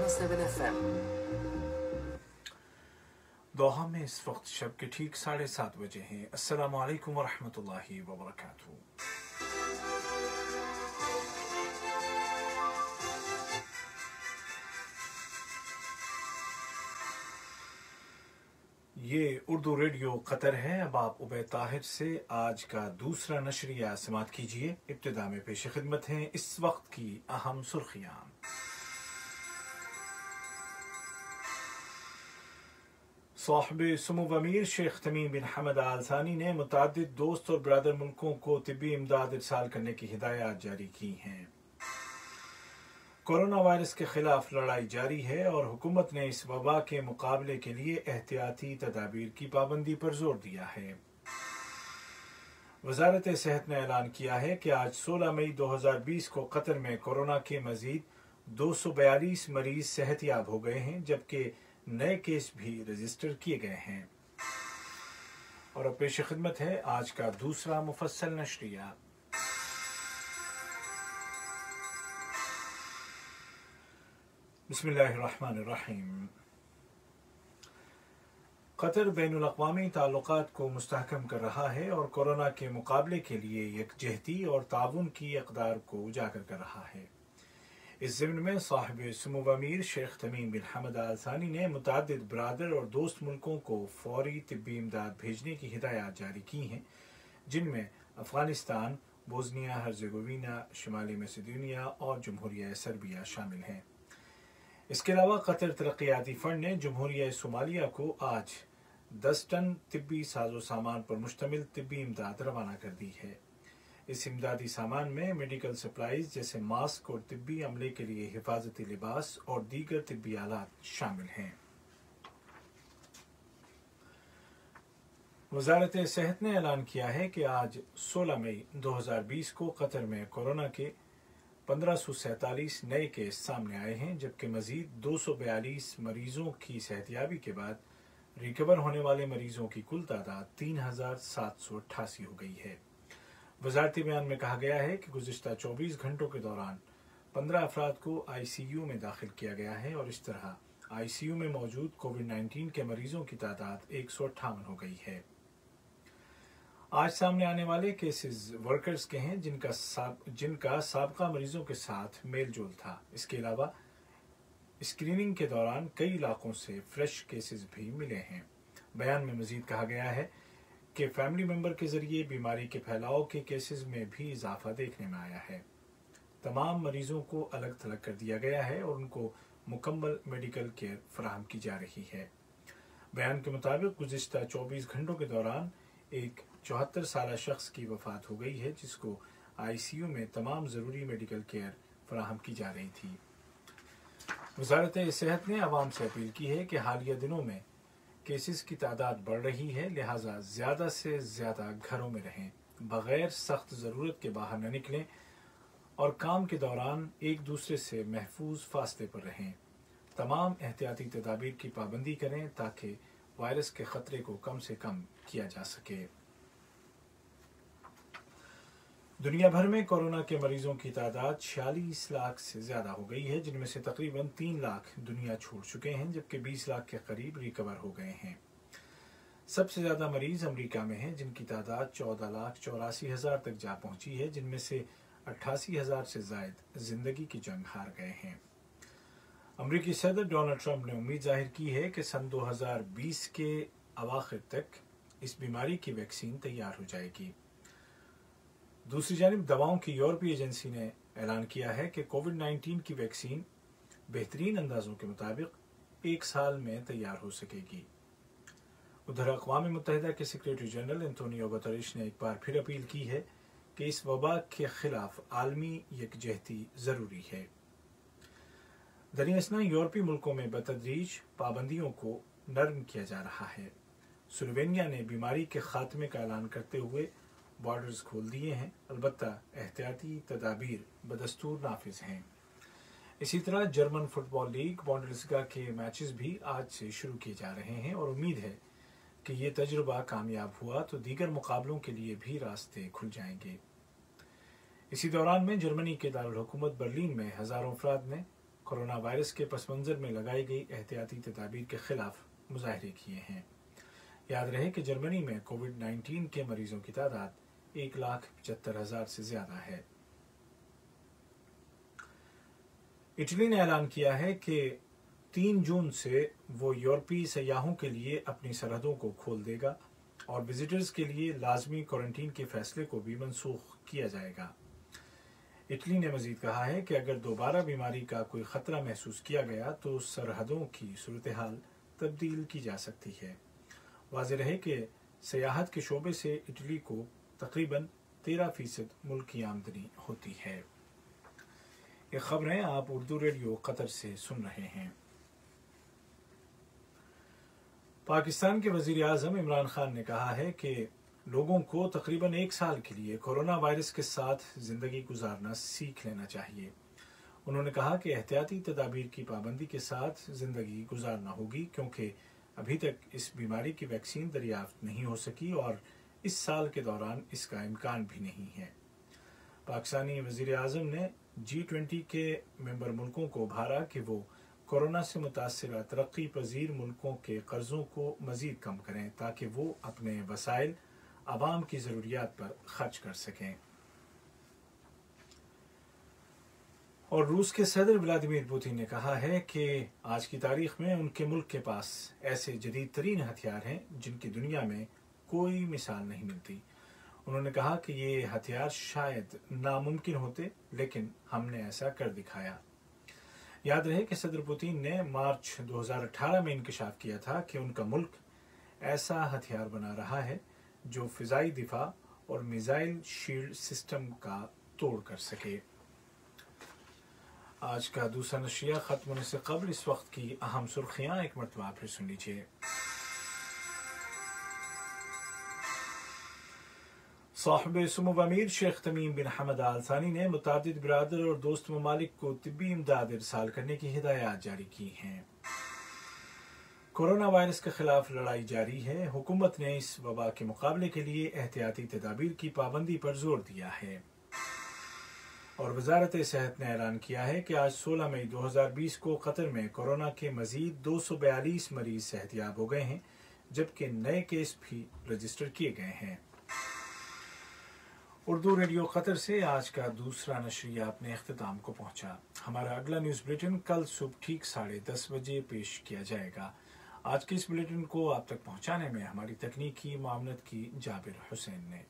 107 FM. दोहा में इस वक्त शब के ठीक 7:30 बजे हैं। अस्सलामु अलैकुम वरहमतुल्लाहि वबरकातुहू। ये उर्दू रेडियो कतर है। अब आप उबैद ताहिर से आज का दूसरा नशरिया समात कीजिए। इब्तिदा में पेश खिदमत हैं इस वक्त की अहम सुर्खियां। साहिब सुमो अमीर शेख तमीम बिन हमद आल थानी ने मुतादिद दोस्त और ब्रदर मुल्कों को तिब्बी इमदाद इरसाल करने की हिदायत जारी की हैं। कोरोना वायरस के खिलाफ लड़ाई जारी है और हुकूमत ने इस वबा के मुकाबले के लिए एहतियाती तदाबीर की पाबंदी पर जोर दिया है। वजारत सेहत ने ऐलान किया है कि आज 16 मई 2020 को कतर में कोरोना के मजीद 242 मरीज सेहतयाब हो गए हैं, जबकि नए केस भी रजिस्टर किए गए हैं। और अब पेश खिदमत है आज का दूसरा मुफस्सल नशरिया। बिस्मिल्लाहिर्रहमानिर्रहीम। कतर बैनुल अक़वामी ताल्लुकात को मुस्तहकम कर रहा है और कोरोना के मुकाबले के लिए यकजहती और ताउन की अक़दार को उजागर कर रहा है। इस ज़िम्न में साहिब सुमो अमीर शेख तमीम बिन हमद आल थानी ने मुतादिद ब्रादर और दोस्त मुल्कों को फौरी तिब्बी इमदाद भेजने की हिदायत जारी की हैं, जिनमें अफ़गानिस्तान, बोस्निया हर्ज़ेगोविना, शुमाली मैसेडोनिया और जमहूरिया सर्बिया शामिल हैं। इसके अलावा कतर तरक्याती फंड ने जमहूरिया सोमालिया को आज 10 टन तिब्बी साजो सामान पर मुश्तमिल तिब्बी इमदाद रवाना कर दी है। इस इमदादी सामान में मेडिकल सप्लाईज जैसे मास्क और तिब्बी अमले के लिए हिफाजती लिबास और दीगर तिब्बी आलात शामिल हैं। वजारत सेहत ने ऐलान किया है कि आज 16 मई 2020 को कतर में कोरोना के 1547 नए केस सामने आए हैं, जबकि मजीद 242 मरीजों की सेहतयाबी के बाद रिकवर होने वाले मरीजों की कुल तादाद 3788 हो गई है। वजारती बयान में कहा गया है कि गुज़िश्ता 24 घंटों के दौरान 15 अफराद को ICU में दाखिल किया गया है और इस तरह ICU में मौजूद कोविड-19 के मरीजों की तादाद 158 हो गई है। आज सामने आने वाले केसेस वर्कर्स के हैं जिनका साबका मरीजों के साथ मेल जोल था। इसके अलावा स्क्रीनिंग के दौरान कई इलाकों से फ्रेश केसेस भी मिले हैं। बयान में मजीद कहा गया है कि फैमिली मेंबर के जरिए बीमारी के फैलाव के केसेस में भी इजाफा देखने में आया है। तमाम मरीजों को अलग थलग कर दिया गया है और उनको मुकम्मल मेडिकल केयर फराहम की जा रही है। बयान के मुताबिक गुज़िश्ता 24 घंटों के दौरान एक 74 साल शख्स की वफात हो गई है, जिसको ICU में तमाम ज़रूरी मेडिकल केयर फराहम की जा रही थी। वजारत सेहत ने आवाम से अपील की है कि हालिया दिनों में केसेस की तादाद बढ़ रही है, लिहाजा ज़्यादा से ज़्यादा घरों में रहें, बग़ैर सख्त ज़रूरत के बाहर न निकलें और काम के दौरान एक दूसरे से महफूज फासले पर रहें। तमाम एहतियाती तदाबीर की पाबंदी करें ताकि वायरस के ख़तरे को कम से कम किया जा सके। दुनिया भर में कोरोना के मरीजों की तादाद 46 लाख से ज़्यादा हो गई है, जिनमें से तकरीबन 3 लाख दुनिया छोड़ चुके हैं, जबकि 20 लाख के करीब रिकवर हो गए हैं। सबसे ज़्यादा मरीज अमेरिका में हैं, जिनकी तादाद 14,84,000 तक जा पहुंची है, जिनमें से 88,000 से ज़ायद जिंदगी की जंग हार गए हैं। अमरीकी सदर डोनाल्ड ट्रंप ने उम्मीद जाहिर की है कि सन 2020 के अवाखिर तक इस बीमारी की वैक्सीन तैयार हो जाएगी। दूसरी जानिब दवाओं की यूरोपीय एजेंसी ने ऐलान किया है कि कोविड-19 की वैक्सीन बेहतरीन अंदाजों के मुताबिक 1 साल में तैयार हो सकेगी। उधर अक़वाम मुत्तहिदा के सेक्रेटरी जनरल एंटोनियो गुतेरेश ने एक बार फिर अपील की है कि इस वबा के खिलाफ आलमी यकजहती ज़रूरी है। दरअसल यूरोपीय मुल्कों में बतदरीज पाबंदियों को नरम किया जा रहा है। स्लोवेनिया ने बीमारी के खात्मे का ऐलान करते हुए बॉर्डर्स खोल दिए हैं, अलबत्ता एहतियाती तदाबीर बदस्तूर नाफिज हैं। इसी तरह जर्मन फुटबॉल लीग बुंडेसलिगा के मैचेस भी आज से शुरू किए जा रहे हैं और उम्मीद है कि ये तजुर्बा कामयाब हुआ तो दीगर मुकाबलों के लिए भी रास्ते खुल जाएंगे। इसी दौरान में जर्मनी के दारुल हुकूमत बर्लिन में हज़ारों अफराद ने कोरोना वायरस के पस मंज़र में लगाई गई एहतियाती तदाबीर के खिलाफ मुजाहरे किए हैं। याद रहे कि जर्मनी में कोविड-19 के मरीजों की तादाद 1,75,000 से ज़्यादा है। इटली ने ऐलान किया है कि 3 जून से वो यूरोपीय सयाहों के लिए अपनी सरहदों को खोल देगा और विजिटर्स के लिए लाजमी क्वारंटीन के फैसले को भी मनसूख किया जाएगा। इटली ने मजीद कहा है कि अगर दोबारा बीमारी का कोई खतरा महसूस किया गया तो सरहदों की सूरत हाल तब्दील की जा सकती है। वाज़ेह रहे कि सियाहत के शोबे से इटली को तकरीबन 13% मुल्क की आमदनी होती है। ये खबरें आप उर्दू रेडियो कतर से सुन रहे हैं। पाकिस्तान के वज़ीर आज़म इमरान खान ने कहा है कि लोगों को तकरीबन 1 साल के लिए कोरोना वायरस के साथ ज़िंदगी गुजारना सीख लेना चाहिए। उन्होंने कहा कि एहतियाती तदाबीर की पाबंदी के साथ ज़िंदगी गुजारना होगी क्योंकि अभी तक इस बीमारी की वैक्सीन दरियाफ्त नहीं हो सकी और इस साल के दौरान इसका इम्कान भी नहीं है। पाकिस्तानी वज़ीर आज़म ने G20 के मेंबर मुल्कों को उभारा कि वो कोरोना से मुतासिर तरक्की पजीर मुल्कों के कर्जों को मज़ीद कम करें ताकि वो अपने वसाइल आवाम की ज़रूरियात पर खर्च कर सकें। और रूस के सदर व्लादिमीर पुतिन ने कहा है कि आज की तारीख में उनके मुल्क के पास ऐसे जदीद तरीन हथियार हैं जिनकी दुनिया में कोई मिसाल नहीं मिलती। उन्होंने कहा कि ये हथियार शायद नामुमकिन होते लेकिन हमने ऐसा कर दिखाया। याद रहे कि सदर पुतिन ने मार्च 2018 में इंकशाफ किया था कि उनका मुल्क ऐसा हथियार बना रहा है जो फिजाई दिफा और मिसाइल शील्ड सिस्टम का तोड़ कर सके। आज का दूसरा नशरिया खत्म होने से कबल इस वक्त की अहम सुर्खियां एक मरतबा फिर सुन लीजिए। साहिब सुमुव अमीर शेख तमीम बिन हमद आल थानी ने मुतादिद बिरादर और दोस्त ममालिक को तिब्बी इमदाद इरसाल करने की हिदायत जारी की हैं। कोरोना वायरस के खिलाफ लड़ाई जारी है। हुकूमत ने इस वबा के मुकाबले के लिए एहतियाती तदाबीर की पाबंदी पर जोर दिया है और वजारत सेहत ने ऐलान किया है कि आज 16 मई 2020 को कतर में कोरोना के मजीद 242 मरीज सेहतयाब हो गए हैं जबकि नए केस भी रजिस्टर किए गए हैं। उर्दू रेडियो कतर से आज का दूसरा नशरिया अपने अख्तिताम को पहुंचा। हमारा अगला न्यूज़ बुलेटिन कल सुबह ठीक 10:30 बजे पेश किया जाएगा। आज के इस बुलेटिन को आप तक पहुंचाने में हमारी तकनीकी मामलत की जाबिर हुसैन ने